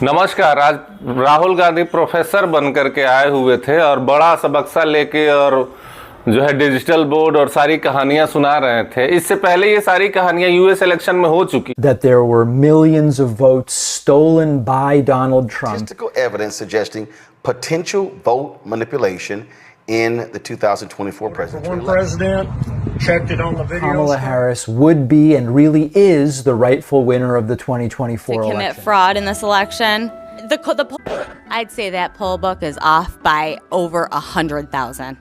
नमस्कार। आज राहुल गांधी प्रोफेसर बनकर के आए हुए थे और बड़ा सा बक्सा लेके और जो है डिजिटल बोर्ड और सारी कहानियां सुना रहे थे। इससे पहले ये सारी कहानियां यूएस इलेक्शन में हो चुकी। That there were millions of votes stolen by Donald Trump. Statistical evidence suggesting potential vote manipulation in the 2024 presidential election. One president checked it on the video. Kamala Harris would be and really is the rightful winner of the 2024 to commit election. fraud in this election. I'd say that poll book is off by over 100,000.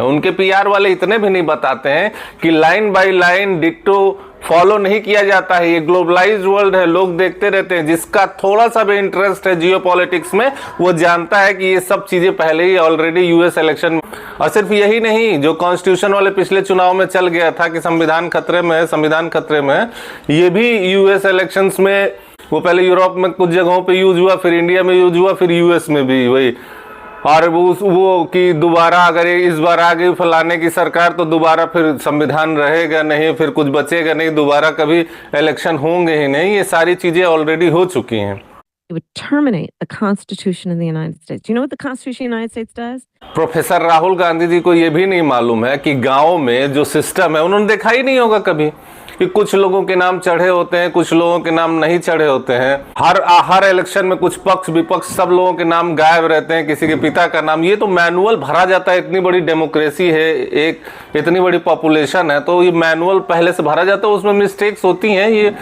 उनके PR वाले इतने भी नहीं बताते हैं कि line by line ditto follow नहीं किया जाता है। ये ग्लोबलाइज्ड वर्ल्ड है, लोग देखते रहते हैं। जिसका थोड़ा सा भी इंटरेस्ट है जियोपॉलिटिक्स में वो जानता है कि ये सब चीजें पहले ही ऑलरेडी यूएस इलेक्शन में। और सिर्फ यही नहीं, जो कॉन्स्टिट्यूशन वाले पिछले चुनाव में चल गया था कि संविधान खतरे में है, संविधान खतरे में है, ये भी यूएस इलेक्शंस में वो पहले यूरोप में कुछ जगहों पे यूज हुआ, फिर इंडिया में यूज हुआ, फिर यूएस में भी वही। और वो कि दोबारा अगर इस बार आ गई फलाने की सरकार तो दोबारा फिर संविधान रहेगा नहीं, फिर कुछ बचेगा नहीं, दोबारा कभी इलेक्शन होंगे ही नहीं। ये सारी चीजें ऑलरेडी हो चुकी हैं। It would terminate the Constitution of the United States. Do you know what the Constitution of the United States does? Professor Rahul Gandhi ji को ये भी नहीं मालूम है कि गांव में जो सिस्टम है उन्होंने देखा ही नहीं होगा कभी कि कुछ लोगों के नाम चढ़े होते हैं, कुछ लोगों के नाम नहीं चढ़े होते हैं। हर इलेक्शन में कुछ पक्ष विपक्ष सब लोगों के नाम गायब रहते हैं, किसी के पिता का नाम। ये तो मैनुअल भरा जाता है। इतनी बड़ी डेमोक्रेसी है, एक इतनी बड़ी पॉपुलेशन है, तो ये मैनुअल पहले से भरा जाता है, उसमें मिस्टेक्स होती हैं। ये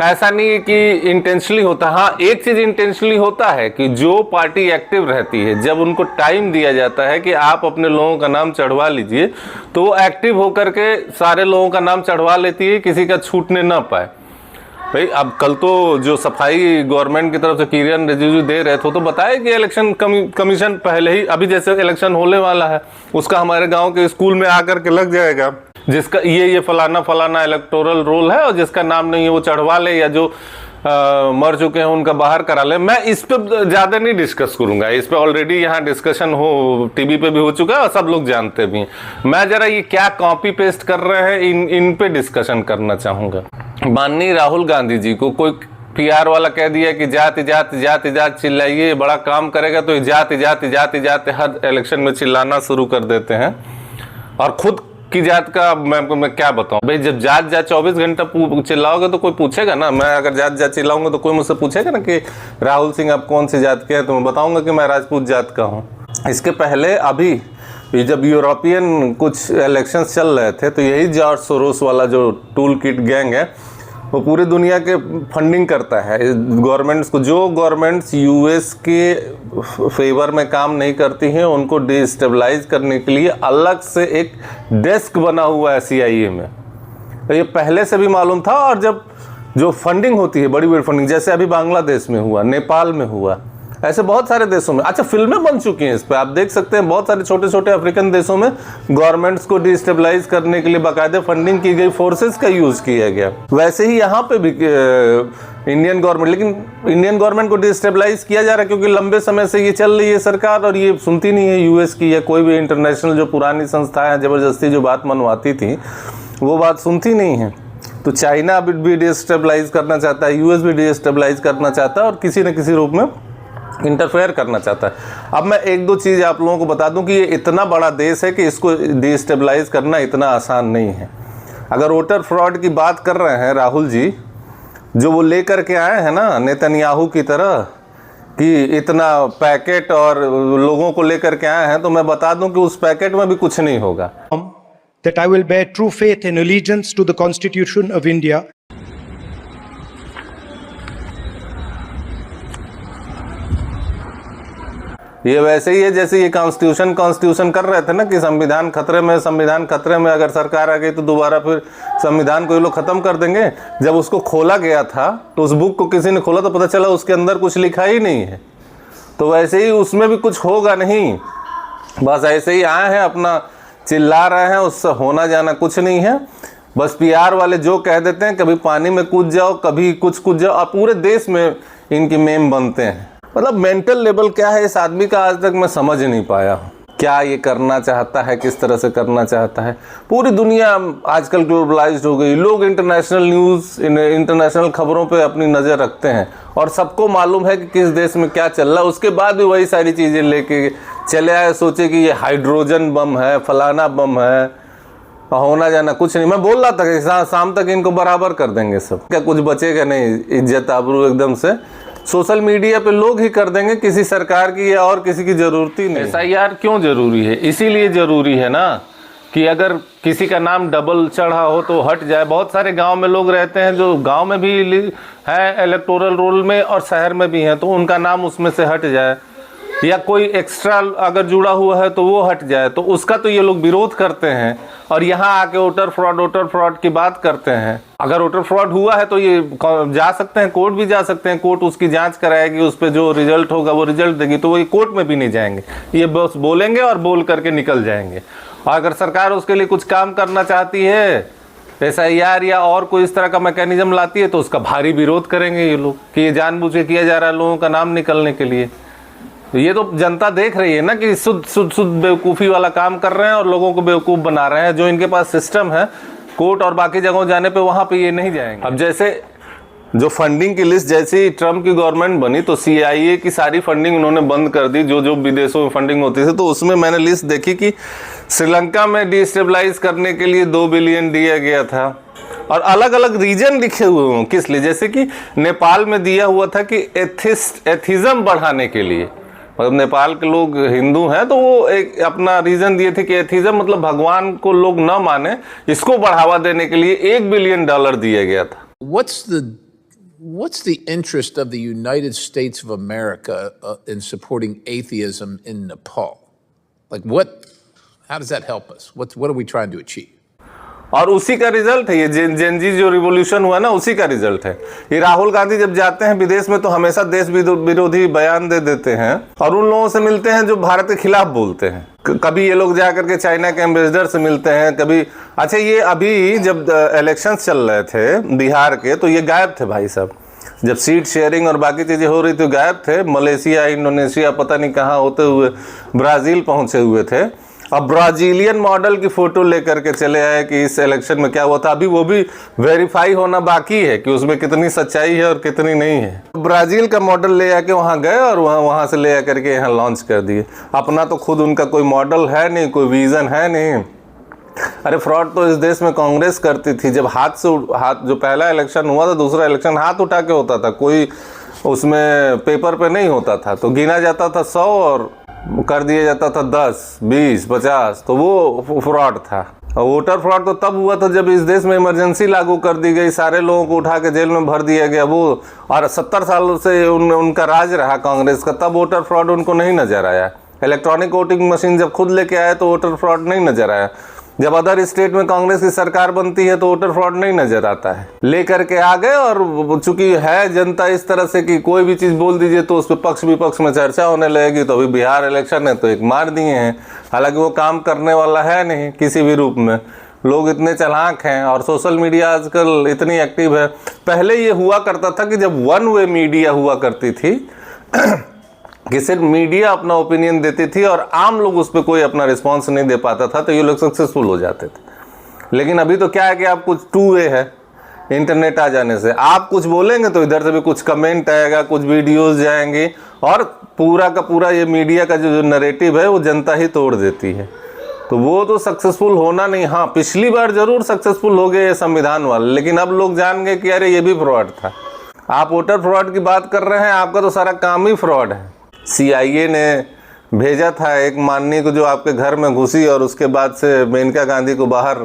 ऐसा नहीं है कि इंटेंशनली होता। हाँ, एक चीज इंटेंशनली होता है कि जो पार्टी एक्टिव रहती है, जब उनको टाइम दिया जाता है कि आप अपने लोगों का नाम चढ़वा लीजिए, तो वो एक्टिव होकर के सारे लोगों का नाम चढ़वा लेती है, किसी का छूटने ना पाए। भाई अब कल तो जो सफाई गवर्नमेंट की तरफ से किरेन रिजिजू दे रहे थे तो बताया कि इलेक्शन कमीशन पहले ही, अभी जैसे इलेक्शन होने वाला है उसका हमारे गांव के स्कूल में आकर के लग जाएगा, जिसका ये फलाना इलेक्टोरल रोल है और जिसका नाम नहीं है वो चढ़वा ले, या जो मर चुके हैं उनका बाहर करा ले। मैं इस पे ज्यादा नहीं डिस्कस करूंगा, इस पे ऑलरेडी यहाँ डिस्कशन हो टीवी पे भी हो चुका है और सब लोग जानते भी हैं। मैं जरा ये क्या कॉपी पेस्ट कर रहे हैं इन पे डिस्कशन करना चाहूंगा। माननीय राहुल गांधी जी को कोई पीआर वाला कह दिया कि जाति जाति जाति जाति चिल्लाइए, बड़ा काम करेगा, तो जाति जाति जाति जाति हर इलेक्शन में चिल्लाना शुरू कर देते हैं। और खुद की जात का मैं क्या बताऊं भाई, जब जात 24 घंटा चिल्लाओगे तो कोई पूछेगा ना। मैं अगर जात चिल्लाऊंगा तो कोई मुझसे पूछेगा ना कि राहुल सिंह आप कौन सी जात के हैं, तो मैं बताऊंगा कि मैं राजपूत जात का हूं। इसके पहले अभी जब यूरोपियन कुछ इलेक्शंस चल रहे थे तो यही जॉर्ज सोरोस वाला जो टूल किट गैंग है वो पूरी दुनिया के फंडिंग करता है गवर्नमेंट्स को। जो गवर्नमेंट्स यूएस के फेवर में काम नहीं करती हैं उनको डिस्टेबलाइज करने के लिए अलग से एक डेस्क बना हुआ है CIA में। तो ये पहले से भी मालूम था। और जब जो फंडिंग होती है, बड़ी बड़ी फंडिंग, जैसे अभी बांग्लादेश में हुआ, नेपाल में हुआ, ऐसे बहुत सारे देशों में, अच्छा फिल्में बन चुकी हैं इस पे, आप देख सकते हैं। बहुत सारे छोटे छोटे अफ्रीकन देशों में गवर्नमेंट्स को डिस्टेबलाइज करने के लिए बाकायदे फंडिंग की गई, फोर्सेस का यूज किया गया। वैसे ही यहाँ पे भी इंडियन गवर्नमेंट, लेकिन इंडियन गवर्नमेंट को डिस्टेबलाइज किया जा रहा है क्योंकि लंबे समय से ये चल रही है सरकार और ये सुनती नहीं है यूएस की या कोई भी इंटरनेशनल जो पुरानी संस्थाएं जबरदस्ती जो बात मनवाती थी वो बात सुनती नहीं है। तो चाइना भी डिस्टेबलाइज करना चाहता है, यूएस भी डिस्टेबलाइज करना चाहता है और किसी न किसी रूप में इंटरफेयर करना चाहता है। अब मैं एक दो चीज़ आप लोगों को बता दूं कि ये इतना बड़ा देश है कि इसको डिस्टेबलाइज करना इतना आसान नहीं है। अगर वोटर फ्रॉड की बात कर रहे हैं राहुल जी, जो वो लेकर के आए हैं ना नेतन्याहू की तरह कि इतना पैकेट और लोगों को लेकर के आए हैं, तो मैं बता दूं कि उस पैकेट में भी कुछ नहीं होगा। That I will bear true faith and allegiance to the Constitution of India. ये वैसे ही है जैसे ये कॉन्स्टिट्यूशन कर रहे थे ना कि संविधान खतरे में, अगर सरकार आ गई तो दोबारा फिर संविधान को ये लोग खत्म कर देंगे। जब उसको खोला गया था तो उस बुक को किसी ने खोला तो पता चला उसके अंदर कुछ लिखा ही नहीं है। तो वैसे ही उसमें भी कुछ होगा नहीं, बस ऐसे ही आए हैं, अपना चिल्ला रहे हैं, उससे होना जाना कुछ नहीं है। बस पीआर वाले जो कह देते हैं, कभी पानी में कूद जाओ, कभी कुछ कूद जाओ, और पूरे देश में इनकी मेम बनते हैं। मतलब मेंटल लेवल क्या है इस आदमी का आज तक मैं समझ नहीं पाया। क्या ये करना चाहता है, किस तरह से करना चाहता है। पूरी दुनिया आजकल ग्लोबलाइज्ड हो गई, लोग इंटरनेशनल न्यूज़, इंटरनेशनल खबरों पे अपनी नज़र रखते हैं और सबको मालूम है कि किस देश में क्या चल रहा है। उसके बाद भी वही सारी चीज़ें लेके चले आए, सोचे कि ये हाइड्रोजन बम है, फलाना बम है, होना जाना कुछ नहीं। मैं बोल रहा था कि शाम तक इनको बराबर कर देंगे सब, क्या कुछ बचेगा नहीं, इज्जत आबरू एकदम से सोशल मीडिया पे लोग ही कर देंगे, किसी सरकार की या और किसी की जरूरत ही नहीं। SIR क्यों जरूरी है? इसीलिए जरूरी है ना कि अगर किसी का नाम डबल चढ़ा हो तो हट जाए। बहुत सारे गांव में लोग रहते हैं जो गांव में भी है इलेक्टोरल रोल में और शहर में भी हैं, तो उनका नाम उसमें से हट जाए, या कोई एक्स्ट्रा अगर जुड़ा हुआ है तो वो हट जाए, तो उसका तो ये लोग विरोध करते हैं और यहाँ आके वोटर फ्रॉड की बात करते हैं। अगर वोटर फ्रॉड हुआ है तो ये जा सकते हैं, कोर्ट भी जा सकते हैं, कोर्ट उसकी जांच कराएगी, उस पर जो रिजल्ट होगा वो रिजल्ट देगी, तो वो कोर्ट में भी नहीं जाएंगे, ये बस बोलेंगे और बोल करके निकल जाएंगे। और अगर सरकार उसके लिए कुछ काम करना चाहती है, SIR या और कोई इस तरह का मैकेनिज्म लाती है, तो उसका भारी विरोध करेंगे ये लोग कि ये जानबूझ के किया जा रहा है लोगों का नाम निकलने के लिए। ये तो जनता देख रही है ना कि शुद्ध बेवकूफ़ी वाला काम कर रहे हैं और लोगों को बेवकूफ़ बना रहे हैं। जो इनके पास सिस्टम है कोर्ट और बाकी जगहों जाने पे, वहाँ पे ये नहीं जाएंगे। अब जैसे जो फंडिंग की लिस्ट, जैसे ही ट्रम्प की गवर्नमेंट बनी तो CIA की सारी फंडिंग उन्होंने बंद कर दी, जो विदेशों में फंडिंग होती थी। तो उसमें मैंने लिस्ट देखी कि श्रीलंका में डिस्टेबलाइज करने के लिए 2 बिलियन दिया गया था और अलग अलग रीजन लिखे हुए हों किस लिए। जैसे कि नेपाल में दिया हुआ था कि एथिज्म बढ़ाने के लिए, मतलब नेपाल के लोग हिंदू हैं तो वो एक अपना रीजन दिए थे कि एथिज्म मतलब भगवान को लोग न माने, इसको बढ़ावा देने के लिए $1 बिलियन दिया गया था। What's the interest of the United States of America in supporting atheism in Nepal? Like how does that help us? What are we trying to achieve? और उसी का रिजल्ट है ये जेनजी जो रिवॉल्यूशन हुआ ना, उसी का रिजल्ट है ये। राहुल गांधी जब जाते हैं विदेश में तो हमेशा देश विरोधी बयान दे देते हैं और उन लोगों से मिलते हैं जो भारत के खिलाफ बोलते हैं। कभी ये लोग जाकर के चाइना के एम्बेसडर से मिलते हैं, कभी अच्छा ये अभी जब इलेक्शंस चल रहे थे बिहार के तो ये गायब थे भाई साहब, जब सीट शेयरिंग और बाकी चीज़ें हो रही थी गायब थे। मलेशिया, इंडोनेशिया, पता नहीं कहाँ होते हुए ब्राज़ील पहुँचे हुए थे। अब ब्राजीलियन मॉडल की फ़ोटो लेकर के चले आए कि इस इलेक्शन में क्या हुआ था। अभी वो भी वेरीफाई होना बाकी है कि उसमें कितनी सच्चाई है और कितनी नहीं है। ब्राज़ील का मॉडल ले आके वहाँ गए और वहाँ से ले आकर के यहाँ लॉन्च कर दिए। अपना तो खुद उनका कोई मॉडल है नहीं, कोई विज़न है नहीं। अरे फ्रॉड तो इस देश में कांग्रेस करती थी। जब हाथ जो पहला इलेक्शन हुआ था, दूसरा इलेक्शन हाथ उठा के होता था, कोई उसमें पेपर पे नहीं होता था, तो गिना जाता था 100 और कर दिया जाता था 10, 20, 50, तो वो फ्रॉड था। और वोटर फ्रॉड तो तब हुआ था जब इस देश में इमरजेंसी लागू कर दी गई, सारे लोगों को उठा के जेल में भर दिया गया वो, और 70 सालों से उनका राज रहा कांग्रेस का, तब वोटर फ्रॉड उनको नहीं नजर आया। इलेक्ट्रॉनिक वोटिंग मशीन जब खुद लेके आए तो वोटर फ्रॉड नहीं नजर आया। जब अदर स्टेट में कांग्रेस की सरकार बनती है तो वोटर फ्रॉड नहीं नजर आता है। लेकर के आ गए और चूंकि है जनता इस तरह से कि कोई भी चीज़ बोल दीजिए तो उस पर पक्ष विपक्ष में चर्चा होने लगेगी। तो अभी बिहार इलेक्शन है तो एक मार दिए हैं, हालांकि वो काम करने वाला है नहीं किसी भी रूप में। लोग इतने चालाक हैं और सोशल मीडिया आजकल इतनी एक्टिव है। पहले ये हुआ करता था कि जब वन वे मीडिया हुआ करती थी कि सिर्फ मीडिया अपना ओपिनियन देती थी और आम लोग उस पर कोई अपना रिस्पांस नहीं दे पाता था, तो ये लोग सक्सेसफुल हो जाते थे। लेकिन अभी तो क्या है कि आप कुछ 2 वे है, इंटरनेट आ जाने से आप कुछ बोलेंगे तो इधर से भी कुछ कमेंट आएगा, कुछ वीडियोस जाएंगे और पूरा का पूरा ये मीडिया का जो नैरेटिव है वो जनता ही तोड़ देती है। तो वो तो सक्सेसफुल होना नहीं। हाँ, पिछली बार जरूर सक्सेसफुल हो गए संविधान वाले, लेकिन अब लोग जान गए कि अरे ये भी फ्रॉड था। आप वोटर फ्रॉड की बात कर रहे हैं, आपका तो सारा काम ही फ्रॉड है। CIA ने भेजा था एक माननीय को जो आपके घर में घुसी और उसके बाद से मेनका गांधी को बाहर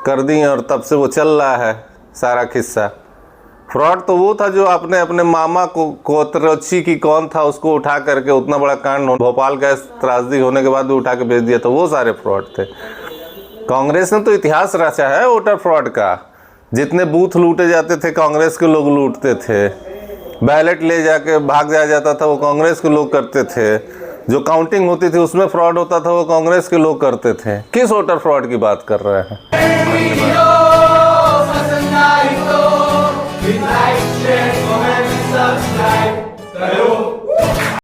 कर दी और तब से वो चल रहा है सारा किस्सा। फ्रॉड तो वो था जो आपने अपने मामा को कोतरची की कौन था उसको उठा करके, उतना बड़ा कांड भोपाल गैस त्रासदी होने के बाद भी उठा के भेज दिया था, वो सारे फ्रॉड थे। कांग्रेस ने तो इतिहास रचा है वोटर फ्रॉड का। जितने बूथ लूटे जाते थे कांग्रेस के लोग लूटते थे, बैलेट ले जाके भाग जाता था वो कांग्रेस के लोग करते थे, जो काउंटिंग होती थी उसमें फ्रॉड होता था वो कांग्रेस के लोग करते थे। किस वोटर फ्रॉड की बात कर रहे हैं?